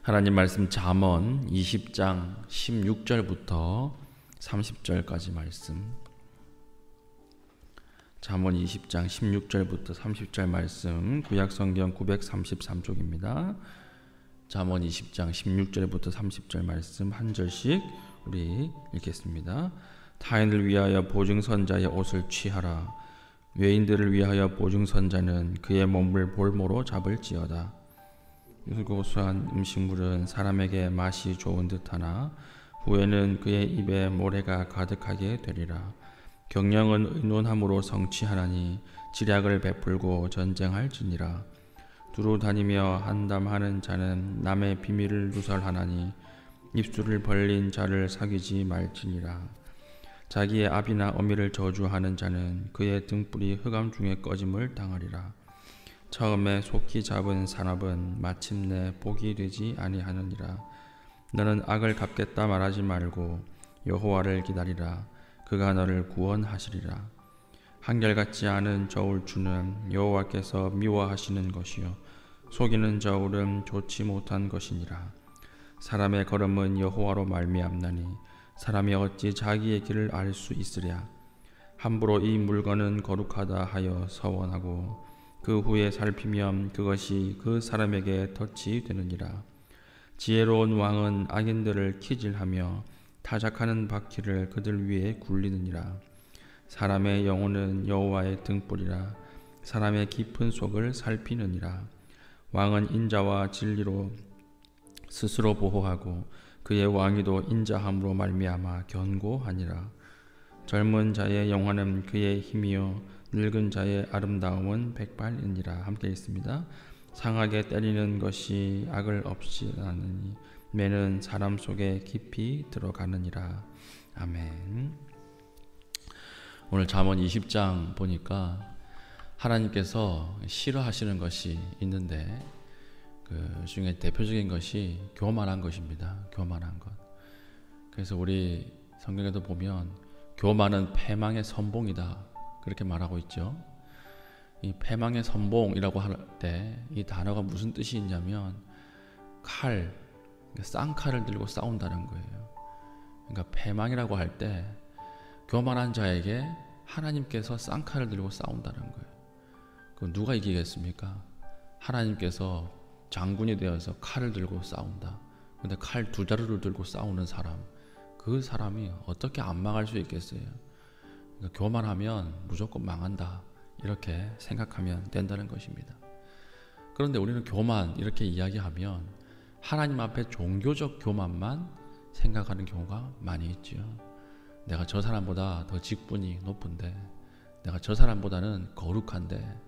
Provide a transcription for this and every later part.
하나님 말씀 잠언 20장 16절부터 30절까지 말씀. 잠언 20장 16절부터 30절 말씀, 구약성경 933쪽입니다. 잠언 20장 16절부터 30절 말씀 한 절씩 우리 읽겠습니다. 타인을 위하여 보증선자의 옷을 취하라. 외인들을 위하여 보증선자는 그의 몸을 볼모로 잡을지어다. 고소한 음식물은 사람에게 맛이 좋은 듯하나 후에는 그의 입에 모래가 가득하게 되리라. 경영은 의논함으로 성취하나니 지략을 베풀고 전쟁할지니라. 두루 다니며 한담하는 자는 남의 비밀을 누설하나니 입술을 벌린 자를 사귀지 말지니라. 자기의 아비나 어미를 저주하는 자는 그의 등불이 흑암 중에 꺼짐을 당하리라. 처음에 속히 잡은 산업은 마침내 복이 되지 아니하느니라. 너는 악을 갚겠다 말하지 말고 여호와를 기다리라. 그가 너를 구원하시리라. 한결같지 않은 저울추는 여호와께서 미워하시는 것이요 속이는 저울은 좋지 못한 것이니라. 사람의 걸음은 여호와로 말미암나니 사람이 어찌 자기의 길을 알 수 있으랴. 함부로 이 물건은 거룩하다 하여 서원하고 그 후에 살피면 그것이 그 사람에게 덫이 되느니라. 지혜로운 왕은 악인들을 키질하며 타작하는 바퀴를 그들 위에 굴리느니라. 사람의 영혼은 여호와의 등불이라. 사람의 깊은 속을 살피느니라. 왕은 인자와 진리로 스스로 보호하고 그의 왕위도 인자함으로 말미암아 견고하니라. 젊은 자의 영화는 그의 힘이요 늙은 자의 아름다움은 백발이니라. 함께 읽습니다. 상하게 때리는 것이 악을 없이 나느니 매는 사람 속에 깊이 들어가느니라. 아멘. 오늘 잠언 20장 보니까 하나님께서 싫어하시는 것이 있는데 그 중에 대표적인 것이 교만한 것입니다. 교만한 것. 그래서 우리 성경에도 보면 교만은 패망의 선봉이다 그렇게 말하고 있죠. 이 패망의 선봉이라고 할 때 이 단어가 무슨 뜻이 있냐면 칼, 쌍칼을 들고 싸운다는 거예요. 그러니까 패망이라고 할 때 교만한 자에게 하나님께서 쌍칼을 들고 싸운다는 거예요. 그럼 누가 이기겠습니까? 하나님께서 장군이 되어서 칼을 들고 싸운다. 근데 칼 두 자루를 들고 싸우는 사람, 그 사람이 어떻게 안 망할 수 있겠어요? 그러니까 교만하면 무조건 망한다 이렇게 생각하면 된다는 것입니다. 그런데 우리는 교만 이렇게 이야기하면 하나님 앞에 종교적 교만만 생각하는 경우가 많이 있죠. 내가 저 사람보다 더 직분이 높은데, 내가 저 사람보다는 거룩한데,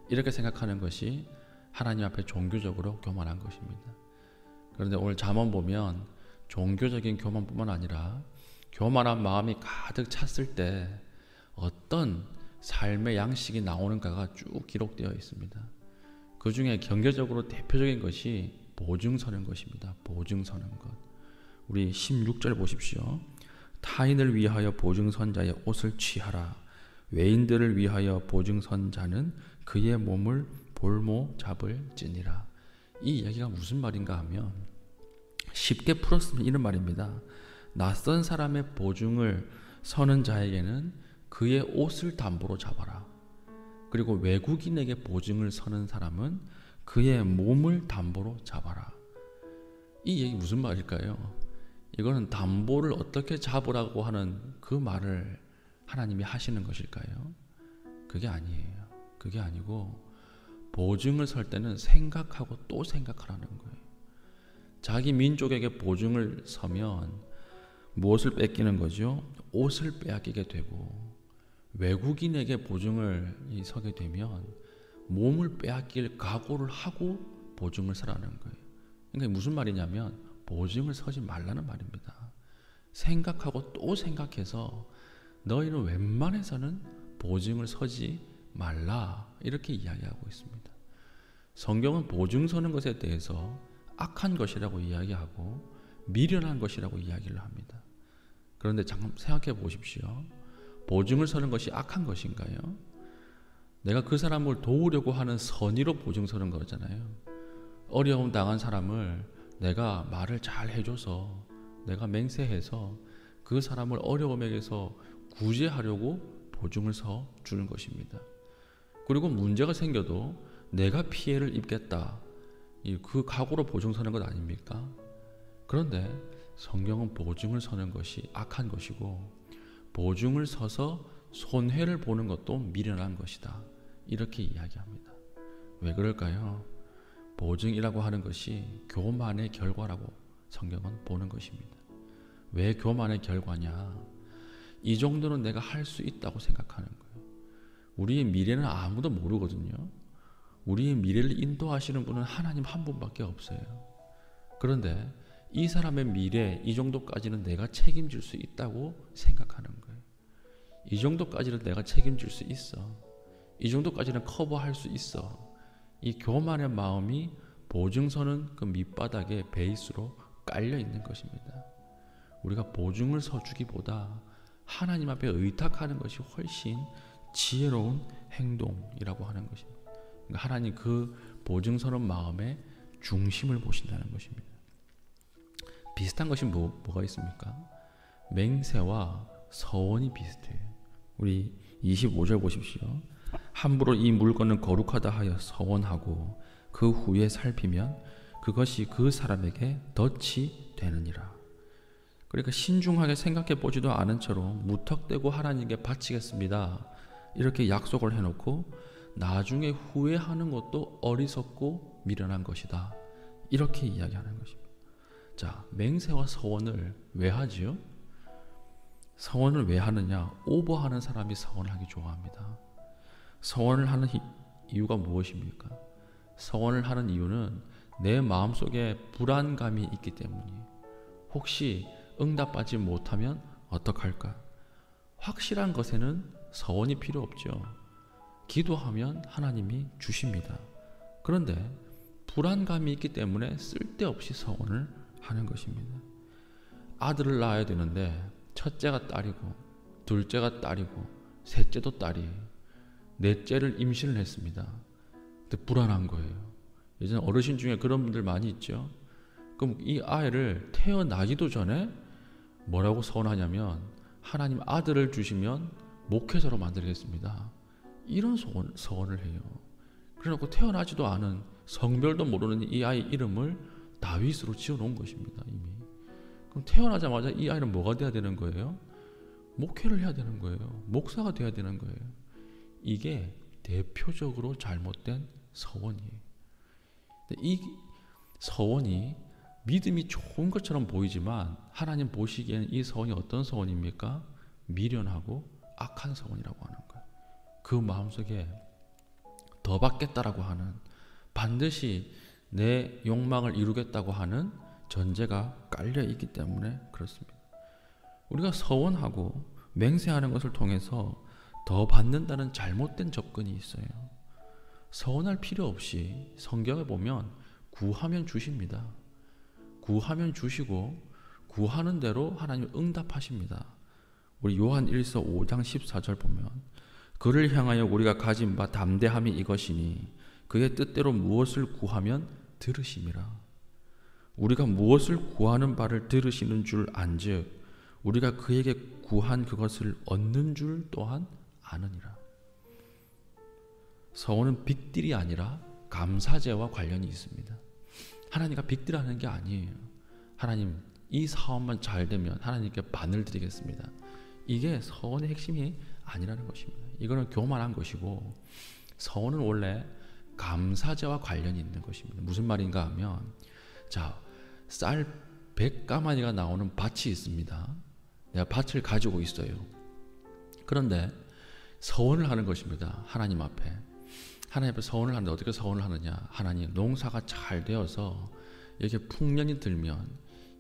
이렇게 생각하는 것이 하나님 앞에 종교적으로 교만한 것입니다. 그런데 오늘 잠언 보면 종교적인 교만뿐만 아니라 교만한 마음이 가득 찼을 때 어떤 삶의 양식이 나오는가가 쭉 기록되어 있습니다. 그 중에 경제적으로 대표적인 것이 보증서는 것입니다. 보증서는 것. 우리 16절 보십시오. 타인을 위하여 보증선자의 옷을 취하라. 외인들을 위하여 보증선자는 그의 몸을 볼모 잡을지니라. 이 이야기가 무슨 말인가 하면 쉽게 풀었으면 이런 말입니다. 낯선 사람의 보증을 서는 자에게는 그의 옷을 담보로 잡아라. 그리고 외국인에게 보증을 서는 사람은 그의 몸을 담보로 잡아라. 이 얘기 무슨 말일까요? 이거는 담보를 어떻게 잡으라고 하는 그 말을 하나님이 하시는 것일까요? 그게 아니에요. 그게 아니고 보증을 설 때는 생각하고 또 생각하라는 거예요. 자기 민족에게 보증을 서면 무엇을 뺏기는 거죠? 옷을 빼앗기게 되고, 외국인에게 보증을 서게 되면 몸을 빼앗길 각오를 하고 보증을 서라는 거예요. 그러니까 무슨 말이냐면 보증을 서지 말라는 말입니다. 생각하고 또 생각해서 너희는 웬만해서는 보증을 서지 말라 이렇게 이야기하고 있습니다. 성경은 보증 서는 것에 대해서 악한 것이라고 이야기하고 미련한 것이라고 이야기를 합니다. 그런데 잠깐 생각해 보십시오. 보증을 서는 것이 악한 것인가요? 내가 그 사람을 도우려고 하는 선의로 보증 서는 거잖아요. 어려움 당한 사람을 내가 말을 잘 해줘서, 내가 맹세해서 그 사람을 어려움에게서 구제하려고 보증을 서 주는 것입니다. 그리고 문제가 생겨도 내가 피해를 입겠다, 그 각오로 보증 서는 것 아닙니까? 그런데 성경은 보증을 서는 것이 악한 것이고, 보증을 서서 손해를 보는 것도 미련한 것이다, 이렇게 이야기합니다. 왜 그럴까요? 보증이라고 하는 것이 교만의 결과라고 성경은 보는 것입니다. 왜 교만의 결과냐? 이 정도는 내가 할 수 있다고 생각하는 거예요. 우리의 미래는 아무도 모르거든요. 우리의 미래를 인도하시는 분은 하나님 한 분밖에 없어요. 그런데 이 사람의 미래, 이 정도까지는 내가 책임질 수 있다고 생각하는 거예요. 이 정도까지는 내가 책임질 수 있어. 이 정도까지는 커버할 수 있어. 이 교만의 마음이 보증서는 그 밑바닥에 베이스로 깔려 있는 것입니다. 우리가 보증을 서주기보다 하나님 앞에 의탁하는 것이 훨씬 지혜로운 행동이라고 하는 것입니다. 그러니까 하나님 그 보증서는 마음의 중심을 보신다는 것입니다. 비슷한 것이 뭐가 있습니까? 맹세와 서원이 비슷해요. 우리 25절 보십시오. 함부로 이 물건은 거룩하다 하여 서원하고 그 후에 살피면 그것이 그 사람에게 덫이 되느니라. 그러니까 신중하게 생각해 보지도 않은 채로 무턱대고 하나님께 바치겠습니다, 이렇게 약속을 해놓고 나중에 후회하는 것도 어리석고 미련한 것이다, 이렇게 이야기하는 것입니다. 자, 맹세와 서원을 왜 하지요? 서원을 왜 하느냐? 오버하는 사람이 서원을 하기 좋아합니다. 서원을 하는 이유가 무엇입니까? 서원을 하는 이유는 내 마음속에 불안감이 있기 때문이에요. 혹시 응답받지 못하면 어떡할까? 확실한 것에는 서원이 필요 없죠. 기도하면 하나님이 주십니다. 그런데 불안감이 있기 때문에 쓸데없이 서원을 하는 것입니다. 아들을 낳아야 되는데 첫째가 딸이고 둘째가 딸이고 셋째도 딸이에요. 넷째를 임신을 했습니다. 근데 불안한 거예요. 예전에 어르신 중에 그런 분들 많이 있죠. 그럼 이 아이를 태어나기도 전에 뭐라고 서원하냐면, 하나님 아들을 주시면 목회자로 만들겠습니다, 이런 서원을 해요. 그래놓고 태어나지도 않은, 성별도 모르는 이 아이 이름을 다윗으로 지어놓은 것입니다, 이미. 그럼 태어나자마자 이 아이는 뭐가 돼야 되는 거예요? 목회를 해야 되는 거예요. 목사가 돼야 되는 거예요. 이게 대표적으로 잘못된 서원이에요. 이 서원이 믿음이 좋은 것처럼 보이지만 하나님 보시기에는 이 서원이 어떤 서원입니까? 미련하고 악한 서원이라고 하는 거예요. 그 마음속에 더 받겠다라고 하는, 반드시 내 욕망을 이루겠다고 하는 전제가 깔려 있기 때문에 그렇습니다. 우리가 서원하고 맹세하는 것을 통해서 더 받는다는 잘못된 접근이 있어요. 서원할 필요 없이 성경에 보면 구하면 주십니다. 구하면 주시고 구하는 대로 하나님 응답하십니다. 우리 요한 1서 5장 14절 보면, 그를 향하여 우리가 가진 바 담대함이 이것이니 그의 뜻대로 무엇을 구하면 들으심이라. 우리가 무엇을 구하는 바를 들으시는 줄 안즉 우리가 그에게 구한 그것을 얻는 줄 또한 아느니라. 서원은 빅딜이 아니라 감사제와 관련이 있습니다. 하나님과 빅딜하는 게 아니에요. 하나님 이 사업만 잘 되면 하나님께 반을 드리겠습니다, 이게 서원의 핵심이 아니라는 것입니다. 이거는 교만한 것이고, 서원은 원래 감사제와 관련이 있는 것입니다. 무슨 말인가 하면, 자, 쌀 100가마니가 나오는 밭이 있습니다. 내가 밭을 가지고 있어요. 그런데 서원을 하는 것입니다. 하나님 앞에. 하나님 앞에 서원을 하는데 어떻게 서원을 하느냐? 하나님, 농사가 잘 되어서 이렇게 풍년이 들면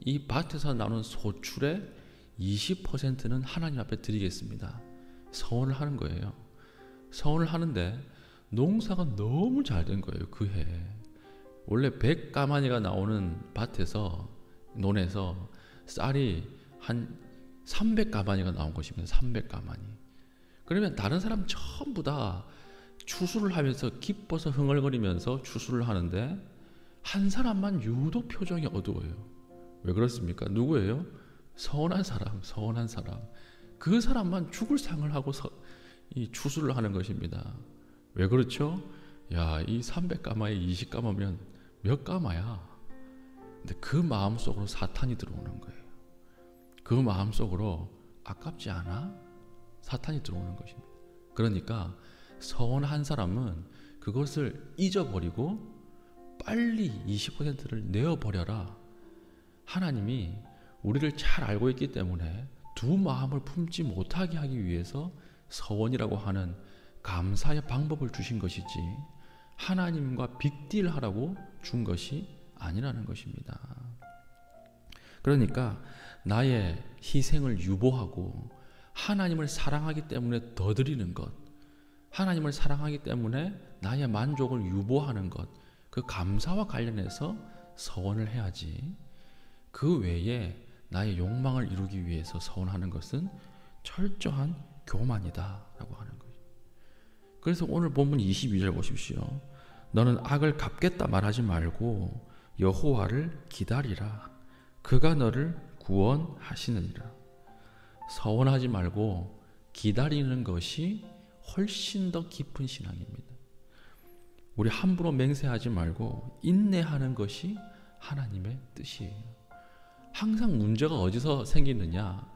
이 밭에서 나오는 소출의 20%는 하나님 앞에 드리겠습니다, 서원을 하는 거예요. 서원을 하는데 농사가 너무 잘 된 거예요. 그 해 원래 100가마니가 나오는 밭에서, 논에서 쌀이 한 300가마니가 나온 것입니다. 300가마니. 그러면 다른 사람 전부 다 추수를 하면서 기뻐서 흥얼거리면서 추수를 하는데, 한 사람만 유독 표정이 어두워요. 왜 그렇습니까? 누구예요? 선한 사람, 선한 사람. 그 사람만 죽을 상을 하고 이 추수를 하는 것입니다. 왜 그렇죠? 야, 이 300가마에 20가마면 몇 가마야? 근데 그 마음속으로 사탄이 들어오는 거예요. 그 마음속으로 아깝지 않아? 사탄이 들어오는 것입니다. 그러니까 선한 사람은 그것을 잊어버리고 빨리 20%를 내어버려라. 하나님이 우리를 잘 알고 있기 때문에 두 마음을 품지 못하게 하기 위해서 서원이라고 하는 감사의 방법을 주신 것이지 하나님과 빅딜하라고 준 것이 아니라는 것입니다. 그러니까 나의 희생을 유보하고 하나님을 사랑하기 때문에 더 드리는 것, 하나님을 사랑하기 때문에 나의 만족을 유보하는 것, 그 감사와 관련해서 서원을 해야지. 그 외에 나의 욕망을 이루기 위해서 서원하는 것은 철저한 교만이다 라고 하는 거예요. 그래서 오늘 본문 22절 보십시오. 너는 악을 갚겠다 말하지 말고 여호와를 기다리라. 그가 너를 구원하시느니라. 서원하지 말고 기다리는 것이 훨씬 더 깊은 신앙입니다. 우리 함부로 맹세하지 말고 인내하는 것이 하나님의 뜻이에요. 항상 문제가 어디서 생기느냐?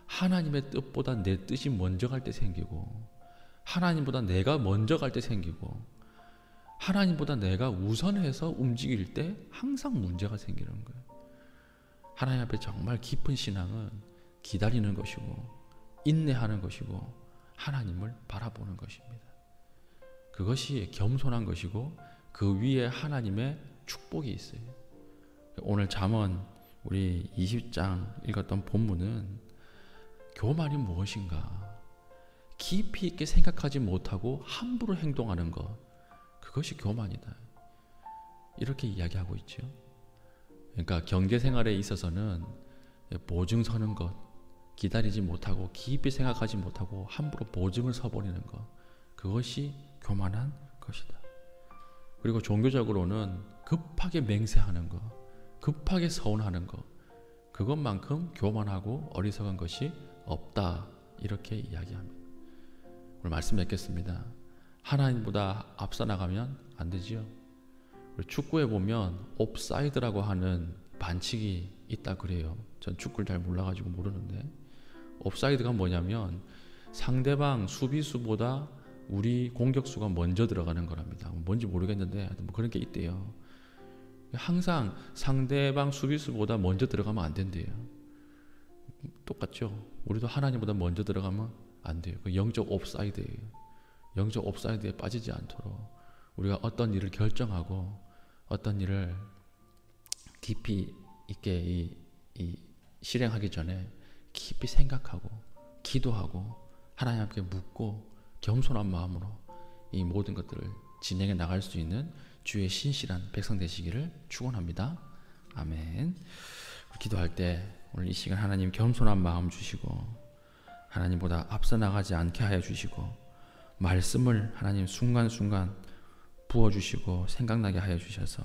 하나님의 뜻보다 내 뜻이 먼저 갈 때 생기고, 하나님보다 내가 먼저 갈 때 생기고, 하나님보다 내가 우선해서 움직일 때 항상 문제가 생기는 거예요. 하나님 앞에 정말 깊은 신앙은 기다리는 것이고 인내하는 것이고 하나님을 바라보는 것입니다. 그것이 겸손한 것이고 그 위에 하나님의 축복이 있어요. 오늘 잠언 우리 20장 읽었던 본문은 교만이 무엇인가? 깊이 있게 생각하지 못하고 함부로 행동하는 것, 그것이 교만이다. 이렇게 이야기하고 있죠. 그러니까 경제생활에 있어서는 보증 서는 것, 기다리지 못하고 깊이 생각하지 못하고 함부로 보증을 서버리는 것, 그것이 교만한 것이다. 그리고 종교적으로는 급하게 맹세하는 것, 급하게 서운하는 것, 그것만큼 교만하고 어리석은 것이 없다. 이렇게 이야기합니다. 오늘 말씀 맺겠습니다. 하나님보다 앞서 나가면 안 되지요. 축구에 보면 옵사이드라고 하는 반칙이 있다 그래요. 전 축구를 잘 몰라가지고 모르는데, 옵사이드가 뭐냐면 상대방 수비수보다 우리 공격수가 먼저 들어가는 거랍니다. 뭔지 모르겠는데 뭐 그런 게 있대요. 항상 상대방 수비수보다 먼저 들어가면 안 된대요. 똑같죠? 우리도 하나님보다 먼저 들어가면 안 돼요. 그 영적 옵사이드예요. 영적 옵사이드에 빠지지 않도록 우리가 어떤 일을 결정하고 어떤 일을 깊이 있게 실행하기 전에 깊이 생각하고 기도하고 하나님 앞에 묻고 겸손한 마음으로 이 모든 것들을 진행해 나갈 수 있는 주의 신실한 백성 되시기를 축원합니다. 아멘. 기도할 때 오늘 이 시간 하나님 겸손한 마음 주시고 하나님보다 앞서 나가지 않게 하여 주시고 말씀을 하나님 순간순간 부어주시고 생각나게 하여 주셔서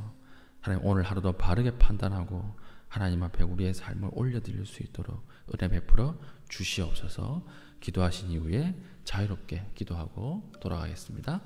하나님 오늘 하루도 바르게 판단하고 하나님 앞에 우리의 삶을 올려드릴 수 있도록 은혜 베풀어 주시옵소서. 기도하신 이후에 자유롭게 기도하고 돌아가겠습니다.